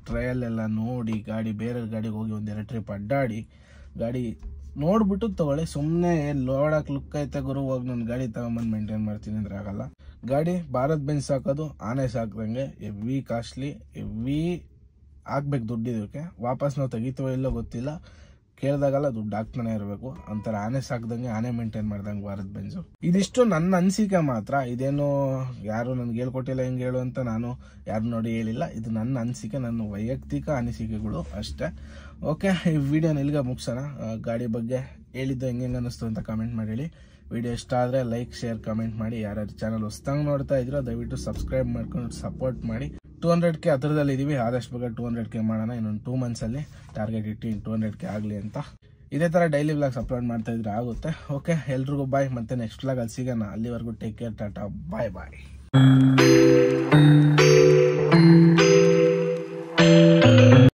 ಟ್ರಯಲ್ ಎಲ್ಲ ನೋಡಿ, ಗಾಡಿ ಬೇರೆ ಗಾಡಿಗೆ ಹೋಗಿ 1-2 ಟ್ರಿಪ್ ಅಡ್ಡಾಡಿ ಗಾಡಿ ನೋಡ್ಬಿಟ್ಟು ತೊಗೊಳ್ಳಿ. ಸುಮ್ಮನೆ ಲೋಡಕ್ಕೆ ಲುಕ್ ಐತೆ ಗುರು ಹೋಗಿ ನನ್ನ ಗಾಡಿ ತಗೊಂಬಂದು ಮೇಂಟೈನ್ ಮಾಡ್ತೀನಿ ಅಂದ್ರೆ ಆಗಲ್ಲ. ಗಾಡಿ ಭಾರತ್ ಬೆಂಜ್ ಸಾಕೋದು ಆನೆ ಸಾಕ್ದಂಗೆ. ಹೆವಿ ಕಾಸ್ಟ್ಲಿ, ಹೆವಿ ಹಾಕ್ಬೇಕು ದುಡ್ಡು. ಇದಕ್ಕೆ ವಾಪಸ್ ನಾವು ತೆಗಿತೀವೋ ಇಲ್ಲೋ ಗೊತ್ತಿಲ್ಲ, ಕೇಳಿದಾಗಲ್ಲ ದುಡ್ಡು ಹಾಕ್ತಾನೆ ಇರಬೇಕು. ಅಂತರ ಆನೆ ಸಾಕ್ದಂಗೆ, ಆನೆ ಮೇಂಟೈನ್ ಮಾಡ್ದಂಗೆ ಭಾರತ್ ಬೆಂಜು. ಇದಿಷ್ಟು ನನ್ನ ಅನಿಸಿಕೆ ಮಾತ್ರ. ಇದೇನು ಯಾರು ನನ್ಗೆ ಹೇಳ್ಕೊಟ್ಟಿಲ್ಲ ಹಿಂಗೆ ಹೇಳು ಅಂತ ನಾನು ಯಾರು ನೋಡಿ ಹೇಳಿಲ್ಲ. ಇದು ನನ್ನ ಅನಿಸಿಕೆ, ನನ್ನ ವೈಯಕ್ತಿಕ ಅನಿಸಿಕೆಗಳು ಅಷ್ಟೇ. ಓಕೆ, ಈ ವಿಡಿಯೋನ ಇಲ್ಲಿಗೆ ಮುಗಿಸೋಣ. ಗಾಡಿ ಬಗ್ಗೆ ಹೇಳಿದ್ದು ಹೆಂಗೆ ಅನ್ನಿಸ್ತು ಅಂತ ಕಮೆಂಟ್ ಮಾಡಿ ಹೇಳಿ. ವಿಡಿಯೋ ಇಷ್ಟ ಆದರೆ ಲೈಕ್, ಶೇರ್, ಕಮೆಂಟ್ ಮಾಡಿ. ಯಾರ್ಯಾರು ಚಾನಲ್ ಹೊಸ್ದಂಗೆ ನೋಡ್ತಾ ಇದ್ರೋ ದಯವಿಟ್ಟು ಸಬ್ಸ್ಕ್ರೈಬ್ ಮಾಡ್ಕೊಂಡು ಸಪೋರ್ಟ್ ಮಾಡಿ. 200K ಹತ್ರದಲ್ಲಿ ಇದೀವಿ. ಆದಷ್ಟು ಬೇಗ 200K ಮಾಡೋಣ. ಇನ್ನೊಂದು 2 ಮಂತ್ಸಲ್ಲಿ ಟಾರ್ಗೆಟ್ ಇಟ್ಟು 200K ಆಗಲಿ ಅಂತ. ಇದೇ ಥರ ಡೈಲಿ ವ್ಲಾಗ್ಸ್ ಅಪ್ಲೋಡ್ ಮಾಡ್ತಾ ಇದ್ರೆ ಆಗುತ್ತೆ. ಓಕೆ, ಎಲ್ರಿಗೂ ಬಾಯ್. ಮತ್ತೆ ನೆಕ್ಸ್ಟ್ ವ್ಲಾಗ್ ಅಲ್ಲಿ ಸಿಗೋಣ. ಅಲ್ಲಿವರೆಗೂ ಟೇಕ್ ಕೇರ್, ಟಾಟಾ, ಬಾಯ್ ಬಾಯ್.